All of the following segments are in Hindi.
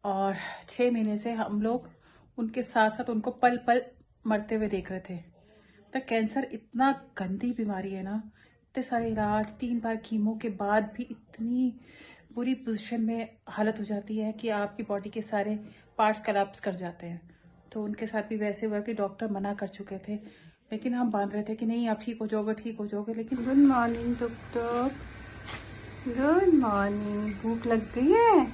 और 6 महीने से हम लोग उनके साथ साथ उनको पल पल मरते हुए देख रहे थे। तो कैंसर इतना गंदी बीमारी है ना, इतने सारे इलाज, 3 बार कीमो के बाद भी इतनी बुरी पोजीशन में हालत हो जाती है कि आपकी बॉडी के सारे पार्ट्स कोलैप्स कर जाते हैं। तो उनके साथ भी वैसे हुआ कि डॉक्टर मना कर चुके थे, लेकिन हम मान रहे थे कि नहीं आप ठीक हो जाओगे, ठीक हो जाओगे। लेकिन good morning doctor, good morning. भूख लग गई है?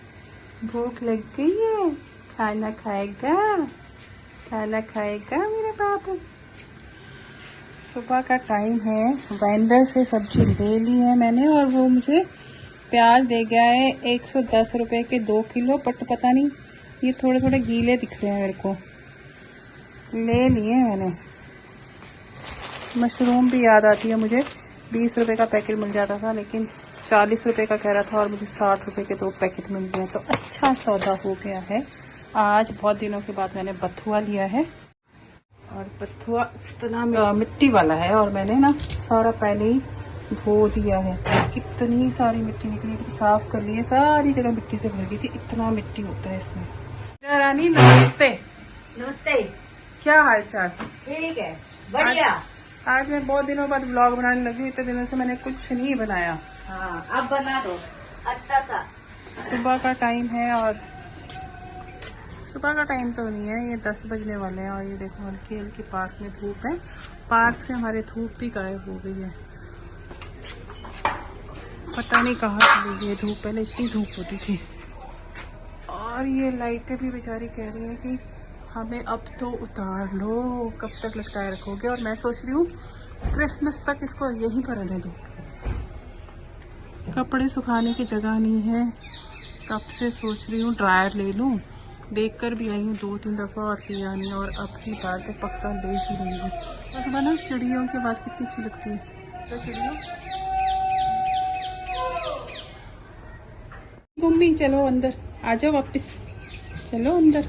भूख लग गई है? खाना खाएगा? खाना खाएगा मेरे बाबू? सुबह का टाइम है, वेंडर से सब्जी ले ली है मैंने और वो मुझे प्याज दे गया है 110 रुपए के 2 किलो। बट पता नहीं ये थोड़े थोड़े गीले दिख रहे हैं मेरे को। ले लिए मैंने। मशरूम भी याद आती है मुझे, 20 रुपए का पैकेट मिल जाता था, लेकिन 40 रुपए का कह रहा था और मुझे 60 रुपए के 2 पैकेट मिल गए। तो अच्छा सौदा हो गया है। आज बहुत दिनों के बाद मैंने बथुआ लिया है और बथुआ इतना मिट्टी वाला है और मैंने ना सारा पहले ही धो दिया है। कितनी सारी मिट्टी निकली थी, साफ कर ली है, सारी जगह मिट्टी से भर गई थी। इतना मिट्टी होता है इसमें। रानी नमस्ते। नमस्ते। क्या हाल चाल? ठीक है, बढ़िया। आज मैं बहुत दिनों बाद व्लॉग बनाने लगी। इतने दिनों से मैंने कुछ नहीं बनाया। हाँ, अब बना दो अच्छा सा। सुबह का टाइम है और सुबह का टाइम तो नहीं है, ये 10 बजने वाले हैं। और ये देखो हल्की हल्की पार्क में धूप है। पार्क से हमारे धूप भी गायब हो गई है, पता नहीं कहाँ चली गई धूप। पहले इतनी धूप होती थी। और ये लाइटें भी बेचारी कह रही है कि हमें अब तो उतार लो, कब तक लटकाए रखोगे। और मैं सोच रही हूँ क्रिसमस तक इसको यहीं पर रहने दो। कपड़े सुखाने की जगह नहीं है। कब से सोच रही हूँ ड्रायर ले लूँ। देखकर भी आई हूँ 2-3 दफ़ा और लिया नहीं। और अब की बात है पक्का ले ही लूँगी। और सुबह ना चिड़ियों की आवाज़ कितनी अच्छी लगती है। तो चिड़ियों गुम्मी, चलो अंदर आ जाओ वापस, चलो अंदर।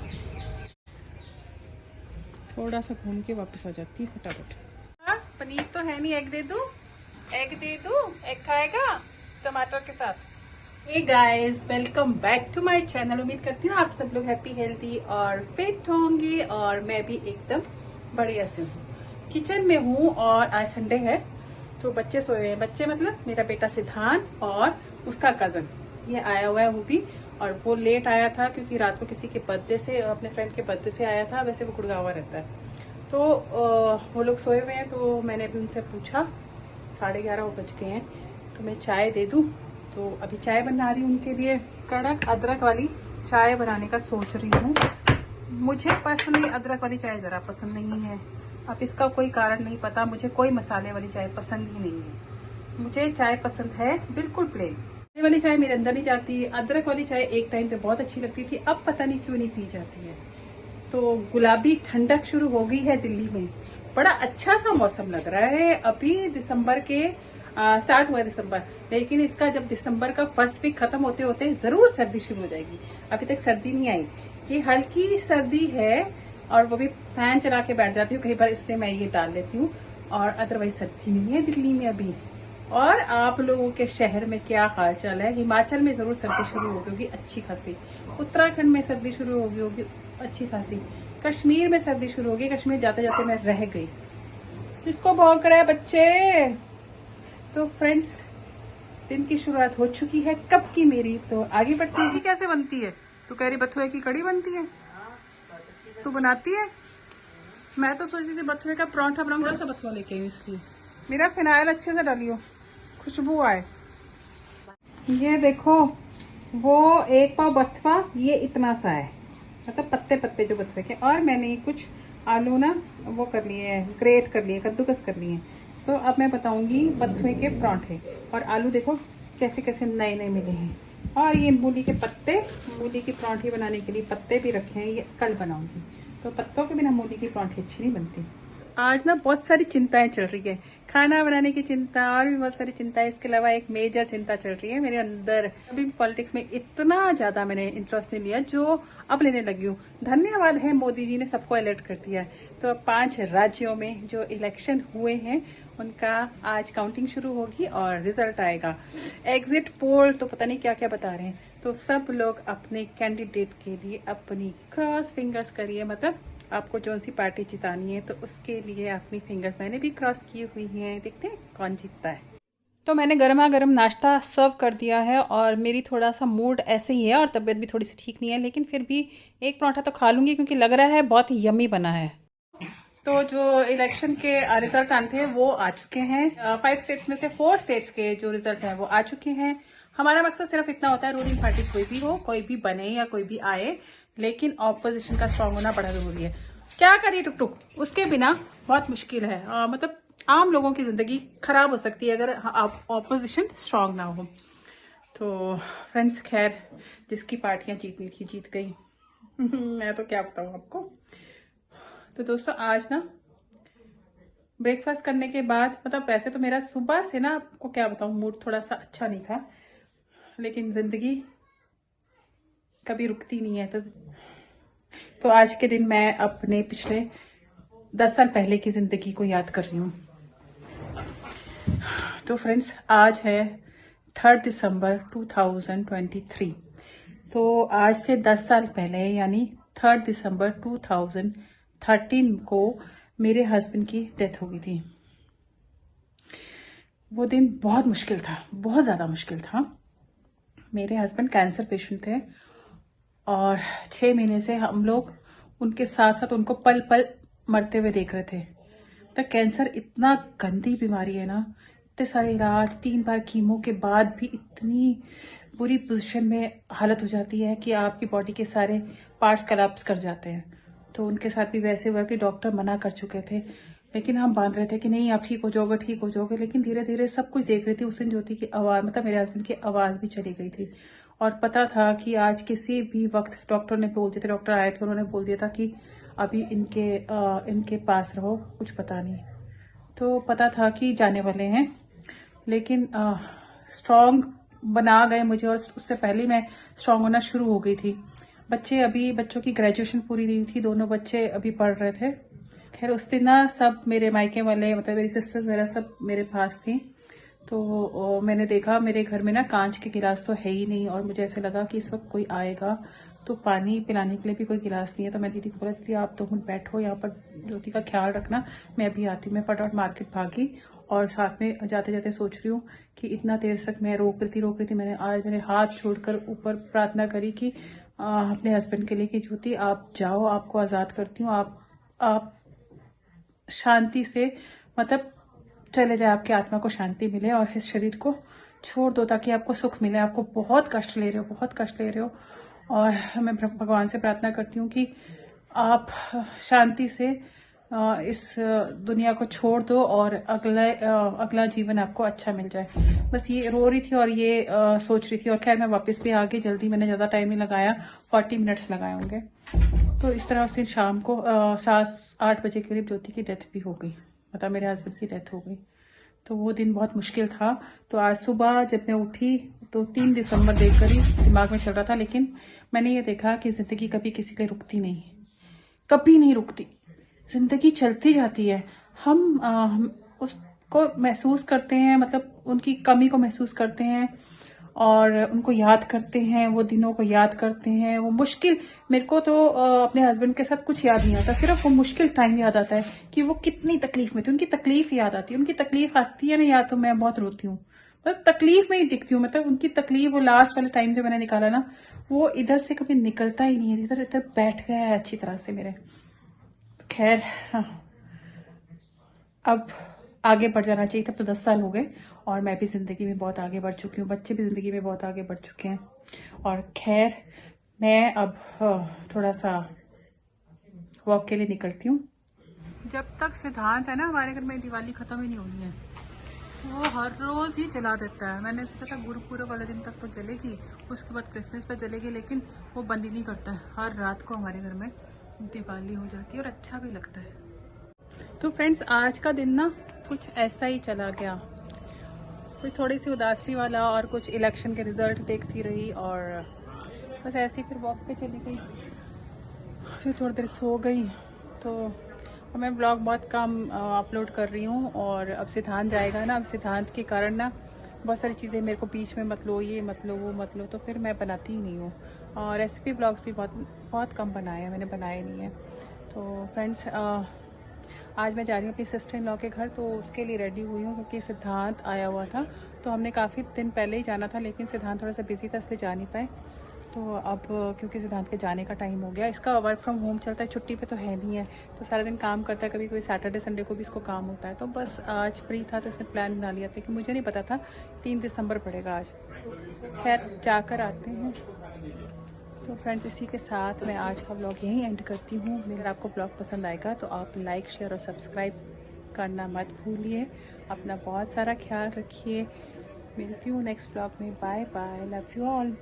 थोड़ा सा घूम के वापस आ जाती है फटाफट। हाँ, पनीर तो है नहीं, एग दे दूँ? एग दे दूँ? एग खाएगा टमाटर के साथ? Hey guys, welcome back to my channel. उम्मीद करती हूँ आप सब लोग हैप्पी, हेल्दी और फिट होंगे और मैं भी एकदम बढ़िया से हूँ। किचन में हूँ और आज संडे है तो बच्चे सोए हुए हैं। बच्चे मतलब मेरा बेटा सिद्धांत और उसका कजन, ये आया हुआ है वो भी। और वो लेट आया था क्योंकि रात को किसी के बर्थडे से, अपने फ्रेंड के बर्थडे से आया था। वैसे वो गुड़गांव रहता है। तो वो लोग सोए हुए हैं। तो मैंने अभी उनसे पूछा, 11:30 बज गए हैं, तो मैं चाय दे दूँ। तो अभी चाय बना रही हूँ उनके लिए। कड़क अदरक वाली चाय बनाने का सोच रही हूँ। मुझे पर्सनली अदरक वाली चाय ज़रा पसंद नहीं है। अब इसका कोई कारण नहीं पता, मुझे कोई मसाले वाली चाय पसंद ही नहीं है। मुझे चाय पसंद है बिल्कुल प्लेन। ये वाली चाय मेरे अंदर नहीं जाती। अदरक वाली चाय एक टाइम पे बहुत अच्छी लगती थी, अब पता नहीं क्यों नहीं पी जाती है। तो गुलाबी ठंडक शुरू हो गई है दिल्ली में। बड़ा अच्छा सा मौसम लग रहा है। अभी दिसंबर के स्टार्ट हुआ दिसंबर, लेकिन इसका जब दिसंबर का फर्स्ट वीक खत्म होते होते जरूर सर्दी शुरू हो जाएगी। अभी तक सर्दी नहीं आई। ये हल्की सर्दी है और वो भी फैन चला के बैठ जाती हूँ कहीं पर, इसलिए मैं ये डाल लेती हूँ। और अदरवाइज सर्दी नहीं है दिल्ली में अभी। और आप लोगों के शहर में क्या हाल चाल है? हिमाचल में जरूर सर्दी शुरू हो गई होगी अच्छी खासी। उत्तराखंड में सर्दी शुरू हो गई होगी अच्छी खासी। कश्मीर में सर्दी शुरू होगी। कश्मीर जाते जाते मैं रह गई। किसको भौंक रहा है बच्चे? तो फ्रेंड्स, दिन की शुरुआत हो चुकी है कब की मेरी, तो आगे बढ़ती है। कैसे बनती है? तू कह रही बथुए की कड़ी बनती है, तू बनाती है? मैं तो सोच रही थी बथुए का परांठा बनाऊंगा। थोड़ा सा बथुआ लेके आई इसलिए। मेरा फिनाइल अच्छे से डालियो, खुशबू आए। ये देखो, वो 1 पाव बथुआ ये इतना सा है, मतलब पत्ते पत्ते जो बथुए के। और मैंने कुछ आलू ना वो कर लिए, ग्रेट कर लिए, कद्दूकस कर लिए। तो अब मैं बताऊंगी बथुए के परांठे। और आलू देखो कैसे कैसे नए नए मिले हैं। और ये मूली के पत्ते, मूली की परांठी बनाने के लिए पत्ते भी रखे हैं, ये कल बनाऊंगी। तो पत्तों के बिना मूली की परांठी अच्छी नहीं बनती। आज ना बहुत सारी चिंताएं चल रही है, खाना बनाने की चिंता और भी बहुत सारी चिंता है। इसके अलावा एक मेजर चिंता चल रही है मेरे अंदर। अभी पॉलिटिक्स में इतना ज्यादा मैंने इंटरेस्ट नहीं लिया जो अब लेने लगी हूँ। धन्यवाद है मोदी जी ने सबको अलर्ट कर दिया। तो 5 राज्यों में जो इलेक्शन हुए हैं उनका आज काउंटिंग शुरू होगी और रिजल्ट आएगा। एग्जिट पोल तो पता नहीं क्या क्या बता रहे हैं। तो सब लोग अपने कैंडिडेट के लिए अपनी क्रॉस फिंगर्स करिए, मतलब आपको जो सी पार्टी जितानी है तो उसके लिए अपनी फिंगर्स मैंने भी क्रॉस की हुई हैं। देखते हैं कौन जीतता है। तो मैंने गर्मा गर्म नाश्ता सर्व कर दिया है और मेरी थोड़ा सा मूड ऐसे ही है और तबीयत भी थोड़ी सी ठीक नहीं है, लेकिन फिर भी एक पराठा तो खा लूँगी क्योंकि लग रहा है बहुत यम्मी बना है। तो जो इलेक्शन के रिजल्ट आने थे वो आ चुके हैं। 5 स्टेट्स में से 4 स्टेट्स के जो रिजल्ट हैं वो आ चुके हैं। हमारा मकसद सिर्फ इतना होता है, रूलिंग पार्टी कोई भी हो, कोई भी बने या कोई भी आए, लेकिन ऑपोजिशन का स्ट्रांग होना बड़ा जरूरी है। क्या करिए टुक टुक, उसके बिना बहुत मुश्किल है। मतलब आम लोगों की जिंदगी खराब हो सकती है अगर ऑपोजिशन स्ट्रांग ना हो। तो फ्रेंड्स, खैर जिसकी पार्टियां जीतनी थी जीत गई। मैं तो क्या बताऊं आपको। तो दोस्तों, आज ना ब्रेकफास्ट करने के बाद, मतलब वैसे तो मेरा सुबह से ना आपको क्या बताऊं मूड थोड़ा सा अच्छा नहीं था, लेकिन जिंदगी कभी रुकती नहीं है। तो आज के दिन मैं अपने पिछले 10 साल पहले की जिंदगी को याद कर रही हूँ। तो फ्रेंड्स, आज है 3 दिसंबर 2023। तो आज से 10 साल पहले यानी 3 दिसंबर 2013 को मेरे हस्बैंड की डेथ हो गई थी। वो दिन बहुत मुश्किल था, बहुत ज़्यादा मुश्किल था। मेरे हस्बैंड कैंसर पेशेंट थे और 6 महीने से हम लोग उनके साथ साथ उनको पल पल मरते हुए देख रहे थे। तो कैंसर इतना गंदी बीमारी है ना, इतने सारे इलाज, 3 बार कीमो के बाद भी इतनी बुरी पोजीशन में हालत हो जाती है कि आपकी बॉडी के सारे पार्ट्स कोलैप्स कर जाते हैं। तो उनके साथ भी वैसे हुआ कि डॉक्टर मना कर चुके थे, लेकिन हम बांध रहे थे कि नहीं आप ठीक हो जाओगे, ठीक हो जाओगे। लेकिन धीरे धीरे सब कुछ देख रही थी। उस दिन ज्योति की आवाज़, मतलब मेरे हस्बैंड की आवाज़ भी चली गई थी और पता था कि आज किसी भी वक्त डॉक्टर ने बोल दिया था, डॉक्टर आए थे, उन्होंने बोल दिया था कि अभी इनके पास रहो, कुछ पता नहीं। तो पता था कि जाने वाले हैं, लेकिन स्ट्रॉन्ग बना गए मुझे और उससे पहले मैं स्ट्रॉन्ग होना शुरू हो गई थी। बच्चों की ग्रेजुएशन पूरी नहीं थी, दोनों बच्चे अभी पढ़ रहे थे। खैर उस दिन ना सब मेरे मायके वाले, मतलब मेरी सिस्टर्स वगैरह सब मेरे पास थी। तो मैंने देखा मेरे घर में ना कांच के गिलास तो है ही नहीं और मुझे ऐसे लगा कि इस वक्त कोई आएगा तो पानी पिलाने के लिए भी कोई गिलास नहीं है। तो मैं दीदी को बोला, दीदी आप 2 मिनट बैठो यहाँ पर, ज्योति का ख्याल रखना, मैं अभी आती हूँ। मैं फटाफट मार्केट भागी और साथ में जाते जाते सोच रही हूँ कि इतना देर तक मैं रोक रही थी। मैंने हाथ छोड़कर ऊपर प्रार्थना करी कि अपने हस्बैंड के लिए कि ज्योति आप जाओ, आपको आज़ाद करती हूँ, आप शांति से, मतलब चले जाए, आपकी आत्मा को शांति मिले और इस शरीर को छोड़ दो ताकि आपको सुख मिले। आपको बहुत कष्ट ले रहे हो, बहुत कष्ट ले रहे हो। और मैं भगवान से प्रार्थना करती हूँ कि आप शांति से इस दुनिया को छोड़ दो और अगला जीवन आपको अच्छा मिल जाए। बस ये रो रही थी और ये सोच रही थी। और खैर मैं वापस भी आ गई जल्दी, मैंने ज़्यादा टाइम नहीं लगाया, 40 मिनट्स लगाए होंगे। तो इस तरह से शाम को 7-8 बजे के करीब ज्योति की डेथ भी हो गई, मतलब मेरे हस्बैंड की डेथ हो गई। तो वो दिन बहुत मुश्किल था। तो आज सुबह जब मैं उठी तो 3 दिसंबर देखकर ही दिमाग में चल रहा था, लेकिन मैंने ये देखा कि ज़िंदगी कभी किसी के लिए रुकती नहीं, कभी नहीं रुकती। ज़िंदगी चलती जाती है। हम उसको महसूस करते हैं, मतलब उनकी कमी को महसूस करते हैं और उनको याद करते हैं, वो दिनों को याद करते हैं। वो मुश्किल, मेरे को तो अपने हस्बैंड के साथ कुछ याद नहीं आता, सिर्फ वो मुश्किल टाइम याद आता है कि वो कितनी तकलीफ में थे। उनकी तकलीफ याद आती है, उनकी तकलीफ आती है ना, या तो मैं बहुत रोती हूँ, मतलब तकलीफ में ही दिखती हूँ। मतलब उनकी तकलीफ, वो लास्ट वाले टाइम जो मैंने निकाला ना, वो इधर से कभी निकलता ही नहीं है, इधर इधर बैठ गया है अच्छी तरह से मेरे। खैर हाँ, अब आगे बढ़ जाना चाहिए। तब तो 10 साल हो गए और मैं भी ज़िंदगी में बहुत आगे बढ़ चुकी हूँ, बच्चे भी ज़िंदगी में बहुत आगे बढ़ चुके हैं। और खैर मैं अब थोड़ा सा वॉक के लिए निकलती हूँ। जब तक सिद्धांत है ना हमारे घर में, दिवाली ख़त्म ही नहीं होनी है। वो हर रोज़ ही जला देता है। मैंने सोचा था गुरुपुरब वाले दिन तक तो जलेगी, उसके बाद क्रिसमस पर जलेगी, लेकिन वो बंद ही नहीं करता है। हर रात को हमारे घर में दिवाली हो जाती है और अच्छा भी लगता है। तो फ्रेंड्स, आज का दिन ना कुछ ऐसा ही चला गया, कुछ थोड़ी सी उदासी वाला, और कुछ इलेक्शन के रिजल्ट देखती रही और बस ऐसे ही फिर वॉक पे चली गई। फिर थोड़ी देर सो गई। तो मैं ब्लॉग बहुत कम अपलोड कर रही हूँ। और अब सिद्धांत जाएगा ना, अब सिद्धांत के कारण ना बहुत सारी चीज़ें मेरे को बीच में मत लो, ये मत लो, वो मत लो, तो फिर मैं बनाती ही नहीं हूँ। और रेसिपी ब्लॉग्स भी बहुत बहुत कम बनाए हैं, मैंने बनाए नहीं है। तो फ्रेंड्स, आज मैं जा रही हूँ अपनी सिस्टर इन लॉ के घर, तो उसके लिए रेडी हुई हूँ क्योंकि सिद्धांत आया हुआ था। तो हमने काफ़ी दिन पहले ही जाना था, लेकिन सिद्धांत थोड़ा सा बिजी था इसलिए जा नहीं पाए। तो अब क्योंकि सिद्धांत के जाने का टाइम हो गया, इसका वर्क फ्रॉम होम चलता है, छुट्टी पे तो है नहीं है, तो सारा दिन काम करता है। कभी कभी सैटरडे संडे को भी इसको काम होता है। तो बस आज फ्री था तो इसने प्लान बना लिया था कि मुझे नहीं पता था 3 दिसंबर पड़ेगा आज। खैर जाकर आते हैं। तो फ्रेंड्स, इसी के साथ मैं आज का व्लॉग यहीं एंड करती हूँ। अगर आपको व्लॉग पसंद आएगा तो आप लाइक, शेयर और सब्सक्राइब करना मत भूलिए। अपना बहुत सारा ख्याल रखिए। मिलती हूँ नेक्स्ट व्लॉग में। Bye bye, love you all.